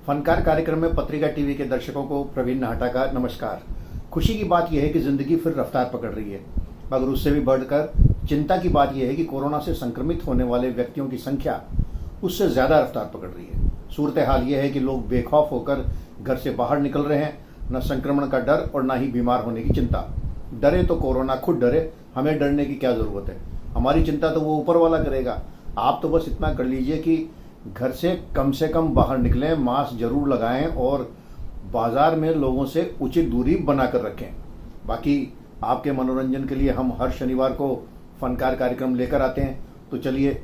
फनकार कार्यक्रम में पत्रिका टीवी के दर्शकों को प्रवीण नाहटा का नमस्कार। खुशी की बात यह है कि जिंदगी फिर रफ्तार पकड़ रही है, मगर उससे भी बढ़कर चिंता की बात यह है कि कोरोना से संक्रमित होने वाले व्यक्तियों की संख्या उससे ज्यादा रफ्तार पकड़ रही है। सूरत हाल यह है कि लोग बेखौफ होकर घर से बाहर निकल रहे हैं, न संक्रमण का डर और न ही बीमार होने की चिंता। डरे तो कोरोना खुद डरे, हमें डरने की क्या जरूरत है। हमारी चिंता तो वो ऊपर वाला करेगा। आप तो बस इतना कर लीजिए कि घर से कम बाहर निकलें, मास्क जरूर लगाएं और बाजार में लोगों से उचित दूरी बनाकर रखें। बाकी आपके मनोरंजन के लिए हम हर शनिवार को फनकार कार्यक्रम लेकर आते हैं। तो चलिए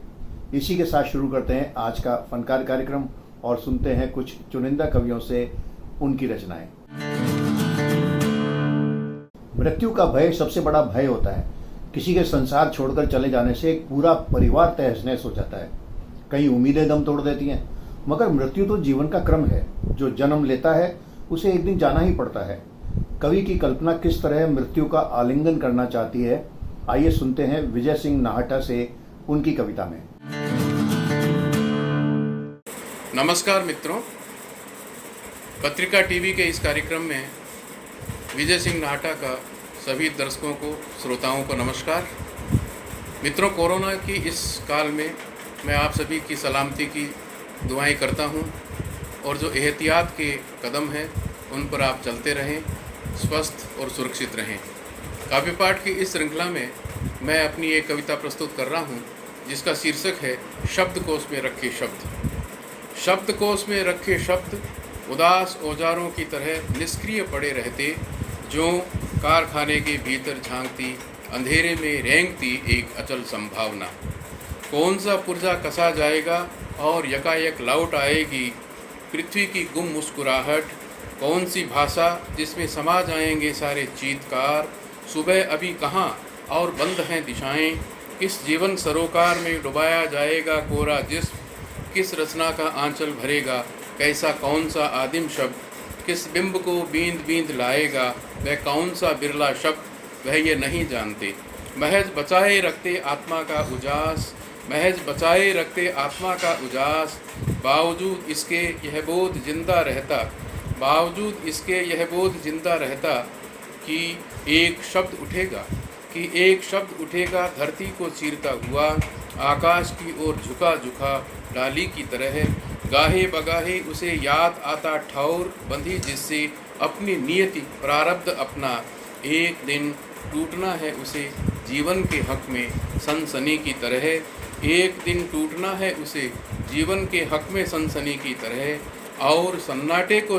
इसी के साथ शुरू करते हैं आज का फनकार कार्यक्रम और सुनते हैं कुछ चुनिंदा कवियों से उनकी रचनाएं। मृत्यु का भय सबसे बड़ा भय होता है। किसी के संसार छोड़कर चले जाने से एक पूरा परिवार तहस नहस हो जाता है। कई उम्मीदें दम तोड़ देती हैं, मगर मृत्यु तो जीवन का क्रम है। जो जन्म लेता है उसे एक दिन जाना ही पड़ता है। कवि की कल्पना किस तरह मृत्यु का आलिंगन करना चाहती है, आइए सुनते हैं विजय सिंह नाहटा से उनकी कविता में। नमस्कार मित्रों, पत्रिका टीवी के इस कार्यक्रम में विजय सिंह नाहटा का सभी दर्शकों को, श्रोताओं को नमस्कार। मित्रों, कोरोना की इस काल में मैं आप सभी की सलामती की दुआएं करता हूं और जो एहतियात के कदम हैं उन पर आप चलते रहें, स्वस्थ और सुरक्षित रहें। काव्य पाठ की इस श्रृंखला में मैं अपनी एक कविता प्रस्तुत कर रहा हूं जिसका शीर्षक है शब्दकोश में रखे शब्द। शब्दकोश में रखे शब्द उदास औजारों की तरह निष्क्रिय पड़े रहते, जो कारखाने के भीतर झांकती अंधेरे में रेंगती एक अचल संभावना। कौन सा पुर्जा कसा जाएगा और यकायक लौट आएगी पृथ्वी की गुम मुस्कुराहट। कौन सी भाषा जिसमें समा जाएंगे सारे चीत्कार। सुबह अभी कहाँ और बंद हैं दिशाएं। किस जीवन सरोकार में डुबाया जाएगा कोरा जिस्म। किस रचना का आंचल भरेगा कैसा कौन सा आदिम शब्द। किस बिंब को बींद बींद लाएगा वह कौन सा बिरला शब्द। वह ये नहीं जानते, महज बचाए रखते आत्मा का उजास। महज बचाए रखते आत्मा का उजास। बावजूद इसके यह बोध जिंदा रहता, बावजूद इसके यह बोध जिंदा रहता कि एक शब्द उठेगा, कि एक शब्द उठेगा धरती को चीरता हुआ। आकाश की ओर झुका झुका डाली की तरह गाहे बगाहे उसे याद आता ठौर बंधी जिससे अपनी नियति प्रारब्ध अपना। एक दिन टूटना है उसे जीवन के हक में सनसनी की तरह। एक दिन टूटना है उसे जीवन के हक में सनसनी की तरह। और सन्नाटे को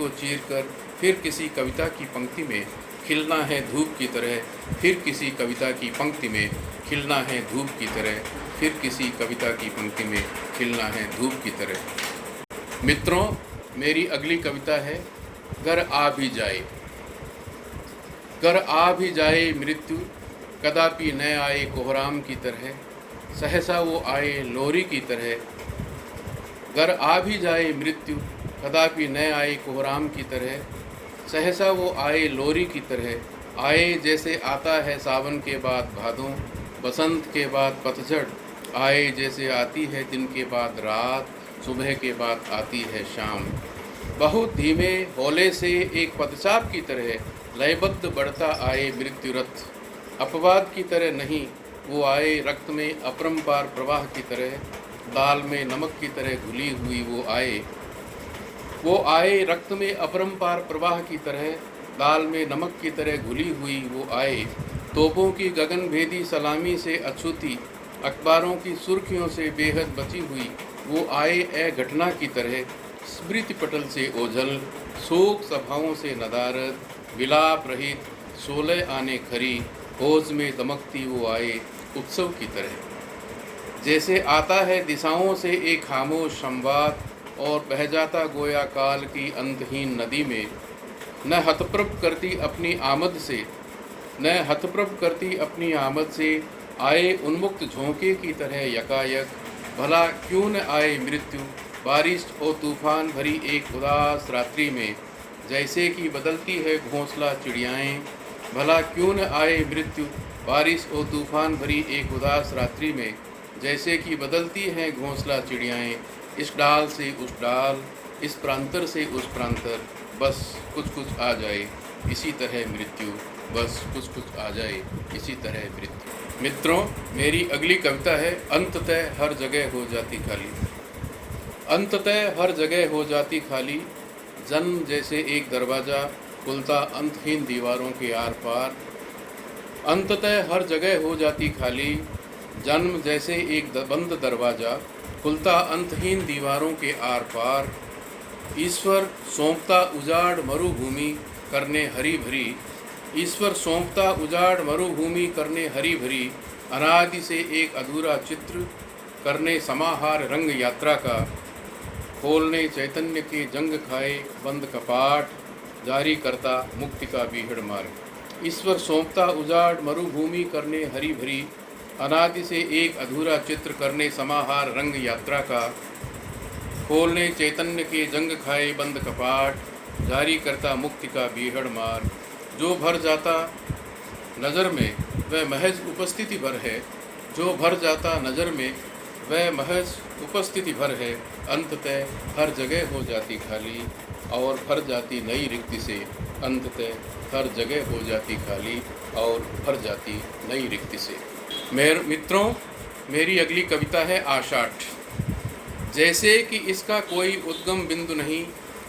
चीर कर फिर किसी कविता की पंक्ति में खिलना है धूप की तरह। फिर किसी कविता की पंक्ति में खिलना है धूप की तरह। फिर किसी कविता की पंक्ति में खिलना है धूप की तरह। मित्रों, मेरी अगली कविता है घर आ भी जाए। घर आ भी जाए मृत्यु कदापि न आए कोहराम की तरह। सहसा वो आए लोरी की तरह। घर आ भी जाए मृत्यु कदापि न आए कोहराम की तरह। सहसा वो आए लोरी की तरह। आए जैसे आता है सावन के बाद भादों, बसंत के बाद पतझड़। आए जैसे आती है दिन के बाद रात, सुबह के बाद आती है शाम। बहुत धीमे हौले से एक पदचाप की तरह लयबद्ध बढ़ता आए मृत्यु रथ। अपवाद की तरह नहीं, वो आए रक्त में अपरंपार प्रवाह की तरह। दाल में नमक की तरह घुली हुई वो आए रक्त में अपरंपार प्रवाह की तरह। दाल में नमक की तरह घुली हुई वो आए। तोपों की गगनभेदी सलामी से अछूती, अखबारों की सुर्खियों से बेहद बची हुई वो आए ए घटना की तरह। स्मृति पटल से ओझल, शोक सभाओं से नदारद, विलाप रहित 16 आने खरी, होज में दमकती वो आए उत्सव की तरह। जैसे आता है दिशाओं से एक खामोश संवाद और बह जाता गोया काल की अंतहीन नदी में। न हतप्रभ करती अपनी आमद से आए उन्मुक्त झोंके की तरह यकायक। भला क्यों न आए मृत्यु बारिश और तूफान भरी एक उदास रात्रि में, जैसे कि बदलती है घोंसला चिड़ियाएँ। भला क्यों न आए मृत्यु बारिश और तूफान भरी एक उदास रात्रि में, जैसे कि बदलती हैं घोंसला चिड़ियाएँ। इस डाल से उस डाल, इस प्रांतर से उस प्रांतर, बस कुछ कुछ आ जाए इसी तरह मृत्यु, बस कुछ कुछ आ जाए इसी तरह मृत्यु। मित्रों, मेरी अगली कविता है अंततः हर जगह हो जाती खाली। अंततः हर जगह हो जाती खाली, जन्म जैसे एक दरवाज़ा खुलता अंतहीन दीवारों के आर पार। अंततः हर जगह हो जाती खाली, जन्म जैसे एक बंद दरवाज़ा खुलता अंतहीन दीवारों के आर पार। ईश्वर सौंपता उजाड़ मरुभूमि करने हरी भरी, ईश्वर सौंपता उजाड़ मरुभूमि करने हरी भरी, अनादि से एक अधूरा चित्र करने समाहार रंग यात्रा का। खोलने चैतन्य के जंग खाए बंद कपाट, जारी करता मुक्ति का बीहड़ मार्ग। ईश्वर सौंपता उजाड़ मरुभूमि करने हरी भरी, अनादि से एक अधूरा चित्र करने समाहार रंग यात्रा का। खोलने चैतन्य के जंग खाए बंद कपाट, जारी करता मुक्ति का बीहड़ मार्ग। जो भर जाता नज़र में वह महज उपस्थिति भर है, जो भर जाता नज़र में वह महज उपस्थिति भर है। अंततः हर जगह हो जाती खाली और भर जाती नई रिक्ति से, अंततः हर जगह हो जाती खाली और भर जाती नई रिक्ति से। मेरे मित्रों, मेरी अगली कविता है आषाढ़। जैसे कि इसका कोई उद्गम बिंदु नहीं,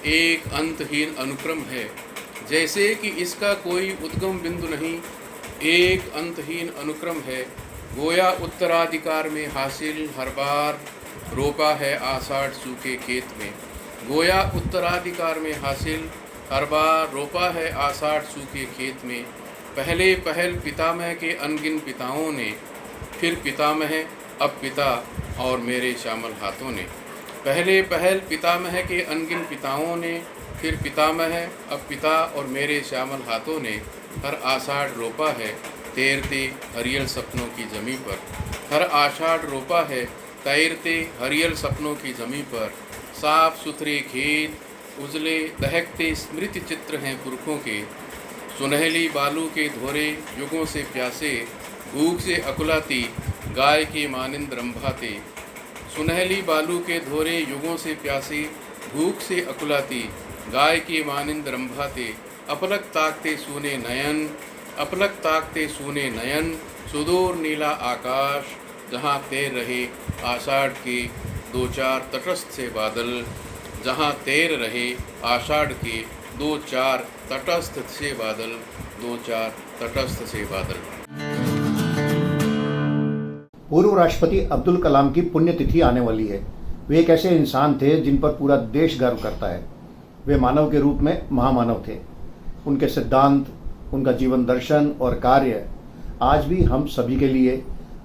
एक अंतहीन अनुक्रम है। जैसे कि इसका कोई उद्गम बिंदु नहीं, एक अंतहीन अनुक्रम है। गोया उत्तराधिकार में हासिल हर बार रोपा है आषाढ़ सूखे खेत में। गोया उत्तराधिकार में हासिल हर बार रोपा है आषाढ़ सूखे खेत में। पहले पहल पितामह के अनगिन पिताओं ने, फिर पितामह अब पिता और मेरे श्यामल हाथों ने। पहले पहल पितामह के अनगिन पिताओं ने, फिर पितामह अब पिता और मेरे श्यामल हाथों ने। हर आषाढ़ रोपा है तैरते हरियल सपनों की ज़मीं पर। हर आषाढ़ रोपा है तैरते हरियल सपनों की ज़मीं पर। साफ सुथरे खेत, उजले दहकते स्मृति चित्र हैं पुरखों के। सुनहली बालू के धोरे युगों से प्यासे, भूख से अकुलाती गाय के मानिंद रंभाते। सुनहली बालू के धोरे युगों से प्यासे, भूख से अकुलाती गाय के मानिंद रंभाते। अपलक ताकते सूने नयन, अपलक ताकते सूने नयन, सुदूर नीला आकाश जहाँ तैर रहे आषाढ़ के दो चार तटस्थ से बादल। जहाँ तैर रहे आषाढ़ के दो चार तटस्थ से बादल, दो चार तटस्थ से बादल। पूर्व राष्ट्रपति अब्दुल कलाम की पुण्यतिथि आने वाली है। वे एक ऐसे इंसान थे जिन पर पूरा देश गर्व करता है। वे मानव के रूप में महामानव थे। उनके सिद्धांत, उनका जीवन दर्शन और कार्य आज भी हम सभी के लिए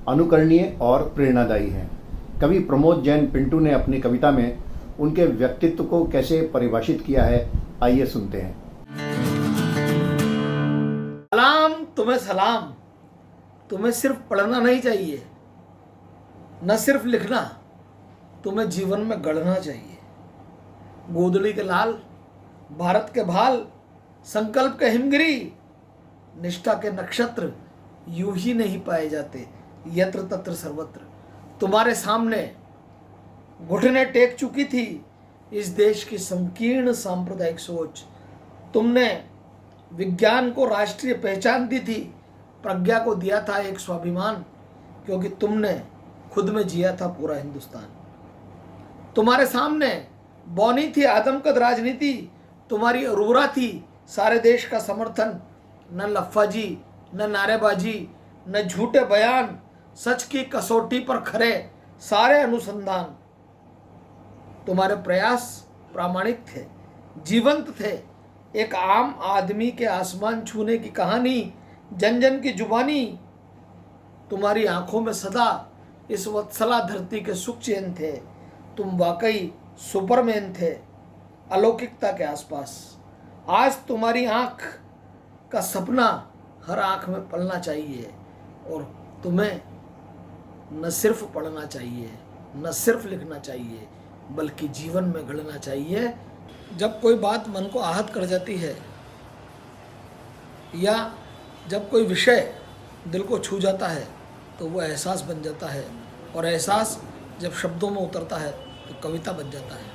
अनुकरणीय और प्रेरणादायी हैं। कवि प्रमोद जैन पिंटू ने अपनी कविता में उनके व्यक्तित्व को कैसे परिभाषित किया है, आइए सुनते हैं। सलाम तुम्हें सलाम, तुम्हें सिर्फ पढ़ना नहीं चाहिए, न सिर्फ लिखना, तुम्हें जीवन में गढ़ना चाहिए। गोदड़ी के लाल, भारत के भाल, संकल्प के हिमगिरी, निष्ठा के नक्षत्र यूं ही नहीं पाए जाते यत्र तत्र सर्वत्र। तुम्हारे सामने घुटने टेक चुकी थी इस देश की संकीर्ण सांप्रदायिक सोच। तुमने विज्ञान को राष्ट्रीय पहचान दी थी, प्रज्ञा को दिया था एक स्वाभिमान, क्योंकि तुमने खुद में जिया था पूरा हिंदुस्तान। तुम्हारे सामने बौनी थी आदमकद राजनीति, तुम्हारी अरूरा थी सारे देश का समर्थन। न लफ्फाजी, न नारेबाजी, न झूठे बयान, सच की कसौटी पर खरे सारे अनुसंधान। तुम्हारे प्रयास प्रामाणिक थे, जीवंत थे। एक आम आदमी के आसमान छूने की कहानी, जन जन की जुबानी। तुम्हारी आंखों में सदा इस वत्सला धरती के सुख चैन थे। तुम वाकई सुपरमैन थे अलौकिकता के आसपास। आज तुम्हारी आंख का सपना हर आंख में पलना चाहिए, और तुम्हें न सिर्फ पढ़ना चाहिए, न सिर्फ लिखना चाहिए, बल्कि जीवन में गढ़ना चाहिए। जब कोई बात मन को आहत कर जाती है, या जब कोई विषय दिल को छू जाता है, तो वो एहसास बन जाता है, और एहसास जब शब्दों में उतरता है तो कविता बन जाता है।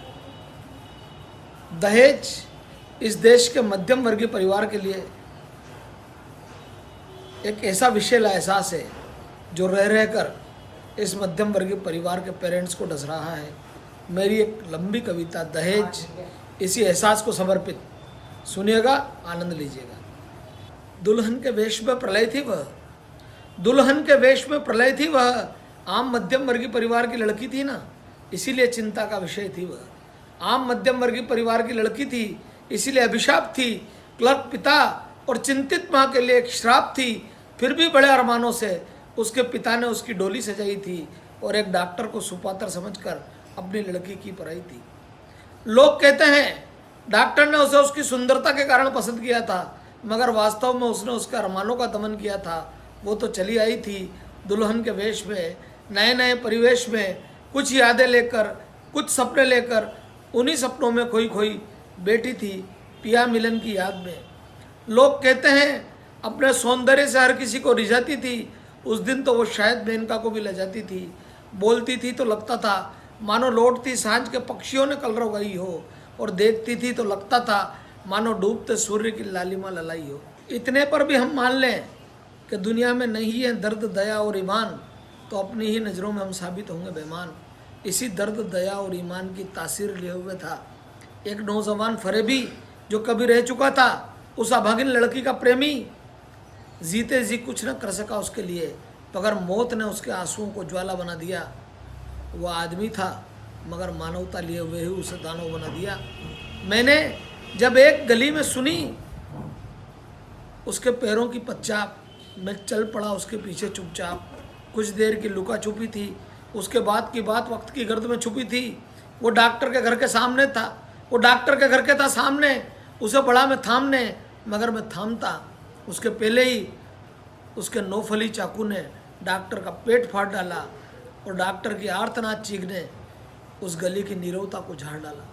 दहेज इस देश के मध्यम वर्गीय परिवार के लिए एक ऐसा विषैला एहसास है जो रह रहकर इस मध्यम वर्गीय परिवार के पेरेंट्स को डस रहा है। मेरी एक लंबी कविता दहेज इसी एहसास को समर्पित, सुनिएगा, आनंद लीजिएगा। दुल्हन के वेश में प्रलय थी वह, दुल्हन के वेश में प्रलय थी वह, आम मध्यम वर्गीय परिवार की लड़की थी ना, इसीलिए चिंता का विषय थी वह। आम मध्यम वर्गीय परिवार की लड़की थी, इसीलिए अभिशाप थी। क्लर्क पिता और चिंतित माँ के लिए एक श्राप थी। फिर भी बड़े अरमानों से उसके पिता ने उसकी डोली सजाई थी और एक डॉक्टर को सुपात्र समझकर अपनी लड़की की पराई थी। लोग कहते हैं डॉक्टर ने उसे उसकी सुंदरता के कारण पसंद किया था, मगर वास्तव में उसने उसके अरमानों का दमन किया था। वो तो चली आई थी दुल्हन के वेश में, नए नए परिवेश में, कुछ यादें लेकर, कुछ सपने लेकर। उन्हीं सपनों में खोई खोई बेटी थी पिया मिलन की याद में। लोग कहते हैं अपने सौंदर्य से हर किसी को रिझाती थी। उस दिन तो वो शायद मेनका को भी ले जाती थी। बोलती थी तो लगता था मानो लौटती सांझ के पक्षियों ने कलरव गई हो, और देखती थी तो लगता था मानो डूबते सूर्य की लालिमा ललाई हो। इतने पर भी हम मान लें कि दुनिया में नहीं है दर्द, दया और ईमान, तो अपनी ही नज़रों में हम साबित होंगे बेईमान। इसी दर्द, दया और ईमान की तासीर लिए हुए था एक नौजवान फरेबी जो कभी रह चुका था उस अभागिन लड़की का प्रेमी। जीते जी कुछ न कर सका उसके लिए, मगर मौत ने उसके आंसुओं को ज्वाला बना दिया। वह आदमी था मगर मानवता लिए हुए ही उसे दानव बना दिया। मैंने जब एक गली में सुनी उसके पैरों की पच्चाप, मैं चल पड़ा उसके पीछे चुपचाप। कुछ देर की लुका छुपी थी, उसके बाद की बात वक्त की गर्द में छुपी थी। वो डॉक्टर के घर के सामने था, वो डॉक्टर के घर के था सामने। उसे बड़ा मैं थामने, मगर मैं थामता उसके पहले ही उसके नौफली चाकू ने डॉक्टर का पेट फाड़ डाला, और डॉक्टर की आर्तनाद चीख ने उस गली की नीरवता को झाड़ डाला।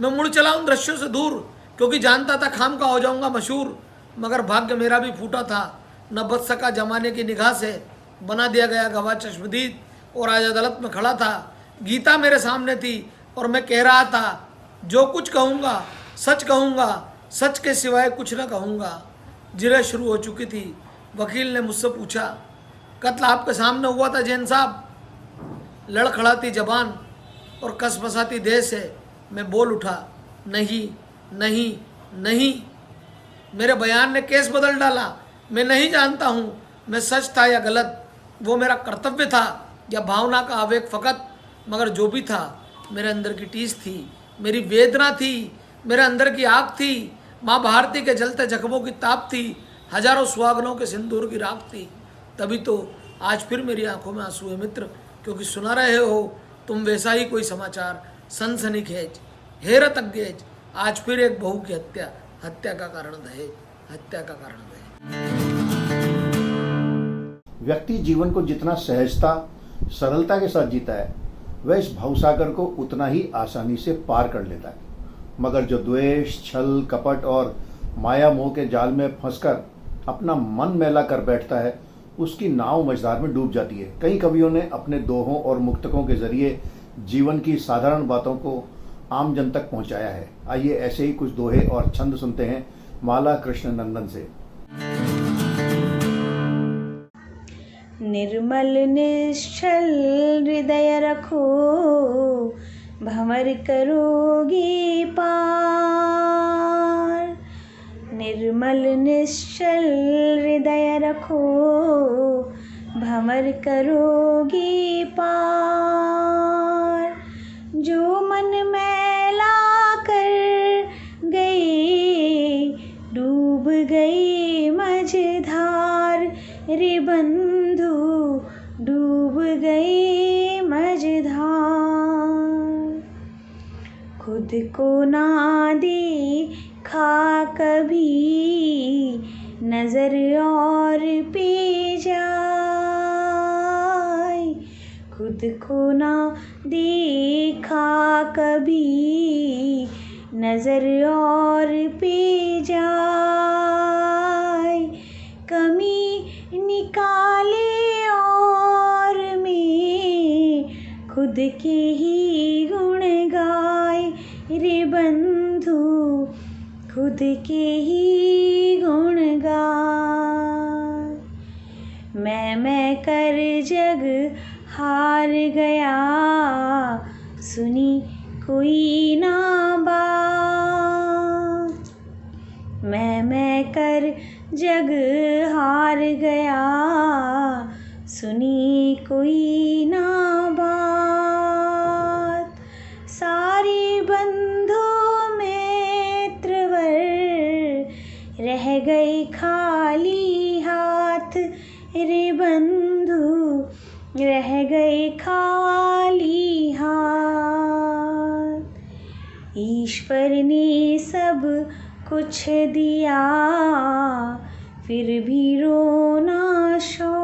मैं मुड़ चला उन दृश्यों से दूर, क्योंकि जानता था खाम का हो जाऊंगा मशहूर, मगर भाग्य मेरा भी फूटा था। न बच सका जमाने की निगाह से, बना दिया गया गवाह चश्मदीद, और आज अदालत में खड़ा था। गीता मेरे सामने थी और मैं कह रहा था जो कुछ कहूँगा सच कहूँगा, सच के सिवाय कुछ न कहूँगा। जिरह शुरू हो चुकी थी। वकील ने मुझसे पूछा, कत्ल आपके सामने हुआ था जैन साहब? लड़खड़ाती जबान और कस बसाती देह से मैं बोल उठा, नहीं नहीं नहीं। मेरे बयान ने केस बदल डाला। मैं नहीं जानता हूँ मैं सच था या गलत, वो मेरा कर्तव्य था या भावना का आवेग फ़कत, मगर जो भी था मेरे अंदर की टीस थी, मेरी वेदना थी, मेरे अंदर की आग थी। माँ भारती के जलते जख्मों की ताप थी, हजारों सुहागनों के सिंदूर की राख थी। तभी तो आज फिर मेरी आंखों में आंसू है मित्र, क्योंकि सुना रहे हो तुम वैसा ही कोई समाचार, सनसनीखेज, हैरत अंगेज। आज फिर एक बहू की हत्या, हत्या का कारण दहेज, हत्या का कारण दहेज। व्यक्ति जीवन को जितना सहजता, सरलता के साथ जीता है, वह इस भवसागर को उतना ही आसानी से पार कर लेता है। मगर जो द्वेष, छल, कपट और माया मोह के जाल में फंसकर अपना मन मैला कर बैठता है, उसकी नाव मझधार में डूब जाती है। कई कवियों ने अपने दोहों और मुक्तकों के जरिए जीवन की साधारण बातों को आम जन तक पहुंचाया है। आइए ऐसे ही कुछ दोहे और छंद सुनते हैं माला कृष्ण नंदन से। निर्मल निश्चल हृदय रखो, भंवर करोगी पार। निर्मल निश्चल हृदय रखो, भंवर करोगी पार। जो मन मैला कर गई, डूब गई मझधार। रे बंधु डूब गई मझधार। खुद को ना देखा कभी, नजर और पे जाए। खुद को ना देखा कभी, नजर और पे जाए। कमी निकाले और में खुद खुद के ही गुण गाए रे बंधु, खुद के ही गुण गाए। मैं कर जग हार गया, सुनी कोई ना बात। मैं कर जग हार गया, सुनी कोई ना बात। सारे बंधु मित्रवर रह गए खाली हाथ रे बंधु, रह गए खाली हाथ। ईश्वर ने सब कुछ दिया, फिर भी रोना शौक।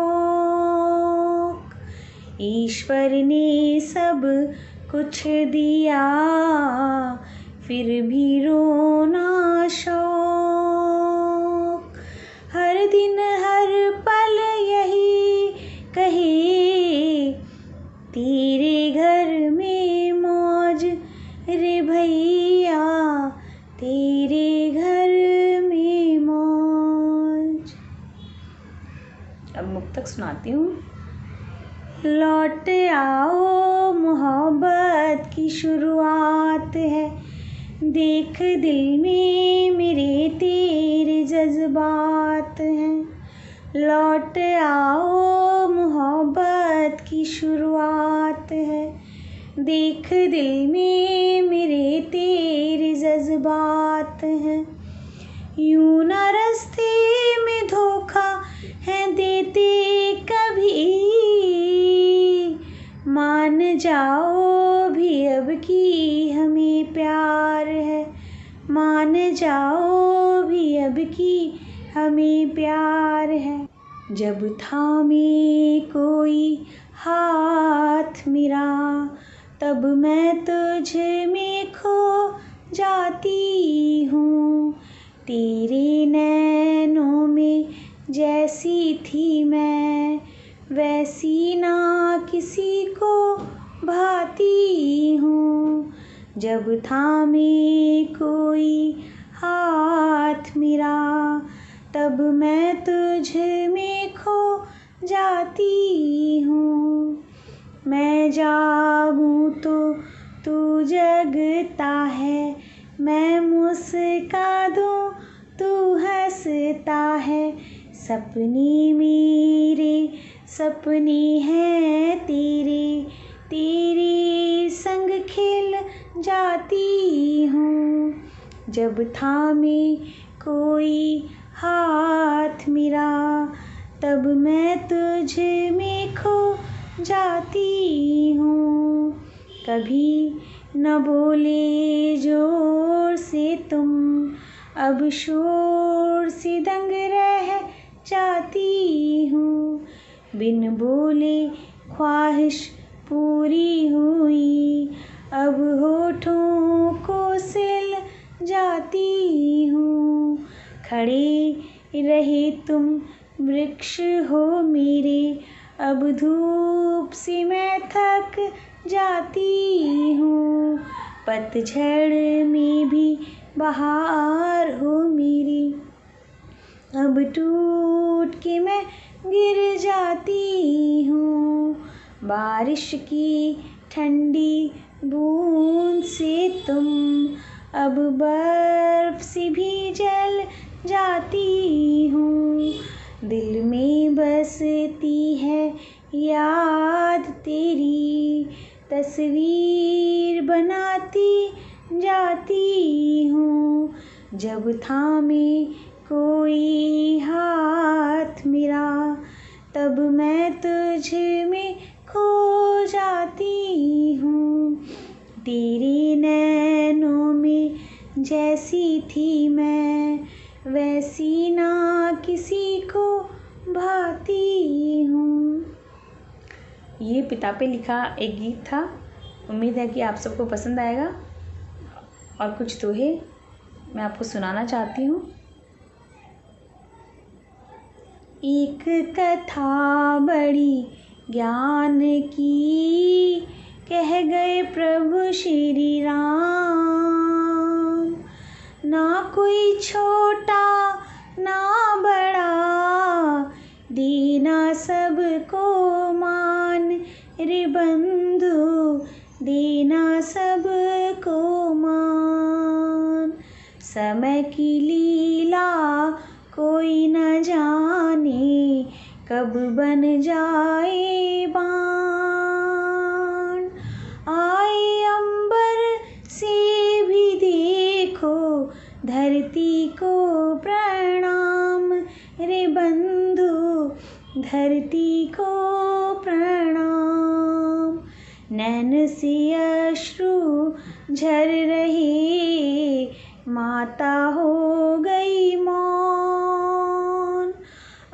ईश्वर ने सब कुछ दिया, फिर भी रोना शौक। हर दिन हर पल यही कहे, तेरे घर में मौज रे भैया, तेरे घर में मौज। अब मुक्तक सुनाती हूँ। लौट आओ मोहब्बत की शुरुआत है, देख दिल में मेरे तेरे जज्बात हैं। लौट आओ मोहब्बत की शुरुआत है, देख दिल में मेरे तेरे जज्बात हैं। यूं न रास्ते में धोखा है देते कभी, मान जाओ भी अब की हमें प्यार है, मान जाओ भी अब की हमें प्यार है। जब थामे कोई हाथ मेरा, तब मैं तुझ में खो जाती हूँ। तेरे नैनों में जैसी थी मैं, वैसी ना किसी को भाती हूँ। जब थामे कोई हाथ मेरा, तब मैं तुझ में खो जाती हूँ। मैं जागूं तो तू जगता है, मैं मुस्का दूं तू हंसता है। सपने मेरे सपने हैं तेरे, तेरे संग खेल जाती हूँ। जब थामे कोई हाथ मेरा, तब मैं तुझ में खो जाती हूँ। कभी न बोले जोर से तुम, अब शोर से दंग रह जाती हूँ। बिन बोले ख्वाहिश पूरी हुई, अब होठों को सिल जाती हूँ। खड़े रहे तुम वृक्ष हो मेरे, अब धूप से मैं थक जाती हूँ। पतझड़ में भी बहार हो मेरी, अब टूट के मैं गिर जाती हूँ। बारिश की ठंडी बूंद से तुम, अब बर्फ से भी जल जाती हूँ। दिल में बसती है याद तेरी, तस्वीर बनाती जाती हूँ। जब थामे कोई हाथ मेरा, तब मैं तुझ में खो जाती हूँ। तेरे नैनों में जैसी थी मैं, वैसी ना किसी को भाती हूँ। ये पिता पे लिखा एक गीत था। उम्मीद है कि आप सबको पसंद आएगा। और कुछ दोहे मैं आपको सुनाना चाहती हूँ। एक कथा बड़ी ज्ञान की, कह गए प्रभु श्री राम। ना कोई छोटा ना बड़ा, दीना सबको मान रे बंधु, दीना सबको मान। समय की लीला कोई न जाने, कब बन जाए बाण। आए अंबर से भी देखो, धरती को प्रणाम रे बंधु, धरती को प्रणाम। नैन से अश्रु झर रहे, माता हो गई मौन।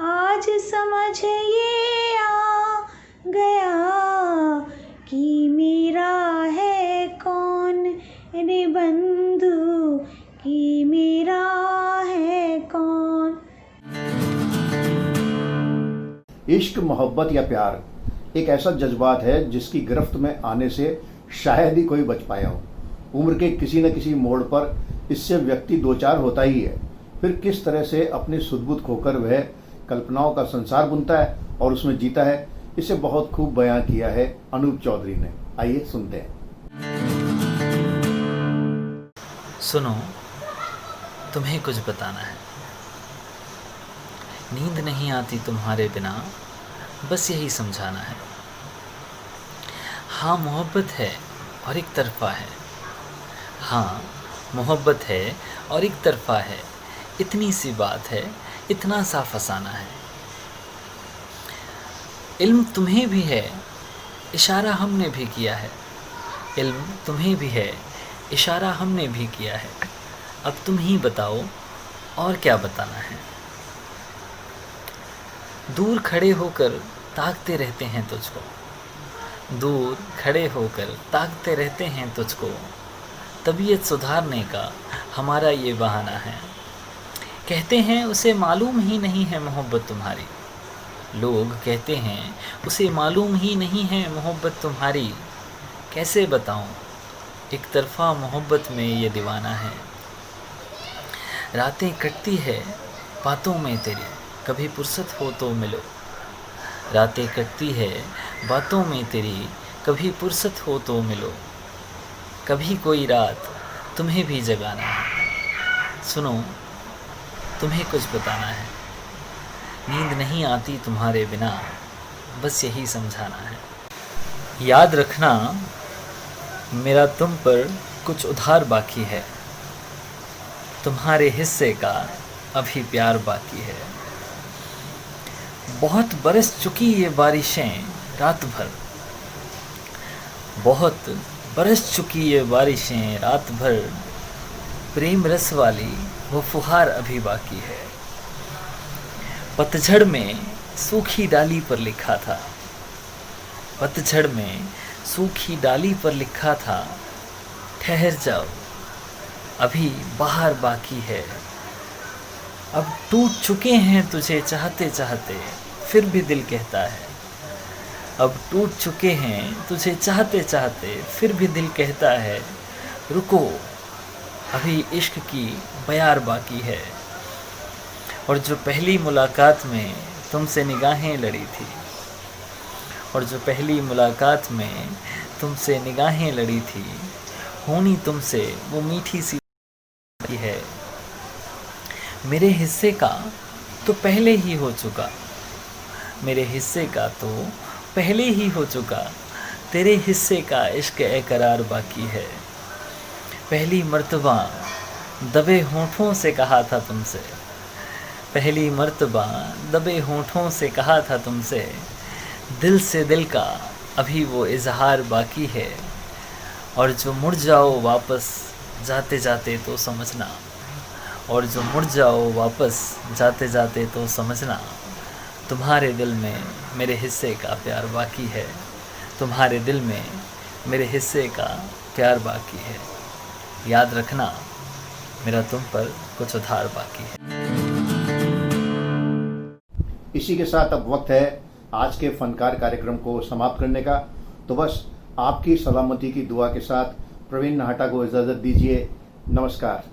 आज समझ ये आ गया कि मेरा है कौन रे बंधु, कि मेरा है कौन। इश्क, मोहब्बत या प्यार एक ऐसा जज्बात है जिसकी गिरफ्त में आने से शायद ही कोई बच पाया हो। उम्र के किसी न किसी मोड़ पर इससे व्यक्ति दो चार होता ही है। फिर किस तरह से अपनी सुध-बुध खोकर वह कल्पनाओं का संसार बुनता है और उसमें जीता है, इसे बहुत खूब बयां किया है अनूप चौधरी ने। आइए सुनते हैं। सुनो, तुम्हें कुछ बताना है। नींद नहीं आती तुम्हारे बिना, बस यही समझाना है। हाँ, मोहब्बत है और एक तरफा है। हाँ, मोहब्बत है और एक तरफा है। इतनी सी बात है, इतना सा फसाना है। इल्म तुम्हें भी है, इशारा हमने भी किया है। इल्म तुम्हें भी है, इशारा हमने भी किया है। अब तुम ही बताओ और क्या बताना है। दूर खड़े होकर ताकते रहते हैं तुझको, दूर खड़े होकर ताकते रहते हैं तुझको। तबीयत सुधारने का हमारा ये बहाना है। कहते हैं उसे मालूम ही नहीं है मोहब्बत तुम्हारी। लोग कहते हैं उसे मालूम ही नहीं है मोहब्बत तुम्हारी। कैसे बताऊं, एक तरफा मोहब्बत में ये दीवाना है। रातें कटती है बातों में तेरी, कभी फुर्सत हो तो मिलो। रातें कटती है बातों में तेरी, कभी फुर्सत हो तो मिलो। कभी कोई रात तुम्हें भी जगाना है। सुनो, तुम्हें कुछ बताना है। नींद नहीं आती तुम्हारे बिना, बस यही समझाना है। याद रखना, मेरा तुम पर कुछ उधार बाकी है। तुम्हारे हिस्से का अभी प्यार बाकी है। बहुत बरस चुकी ये बारिशें रात भर, बहुत बरस चुकी ये बारिशें रात भर। प्रेम रस वाली वो फुहार अभी बाकी है। पतझड़ में सूखी डाली पर लिखा था, पतझड़ में सूखी डाली पर लिखा था, ठहर जाओ अभी बाहर बाकी है। अब टूट चुके हैं तुझे चाहते चाहते, फिर भी दिल कहता है। अब टूट चुके हैं तुझे चाहते चाहते, फिर भी दिल कहता है, रुको अभी इश्क की बयार बाकी है। और जो पहली मुलाकात में तुमसे निगाहें लड़ी थी, और जो पहली मुलाकात में तुमसे निगाहें लड़ी थी, होनी तुमसे वो मीठी सी है। मेरे हिस्से का तो पहले ही हो चुका, मेरे हिस्से का तो पहले ही हो चुका। तेरे हिस्से का इश्क करार बाकी है। पहली मर्तबा दबे होठों से कहा था तुमसे, पहली मर्तबा दबे होठों से कहा था तुमसे, दिल से दिल का अभी वो इजहार बाकी है। और जो मुड़ जाओ वापस जाते जाते तो समझना, और जो मुड़ जाओ वापस जाते जाते तो समझना, तुम्हारे दिल में मेरे हिस्से का प्यार बाकी है। तुम्हारे दिल में मेरे हिस्से का प्यार बाकी है। याद रखना, मेरा तुम पर कुछ उधार बाकी है। इसी के साथ अब वक्त है आज के फनकार कार्यक्रम को समाप्त करने का। तो बस आपकी सलामती की दुआ के साथ प्रवीण नाहटा को इजाज़त दीजिए। नमस्कार।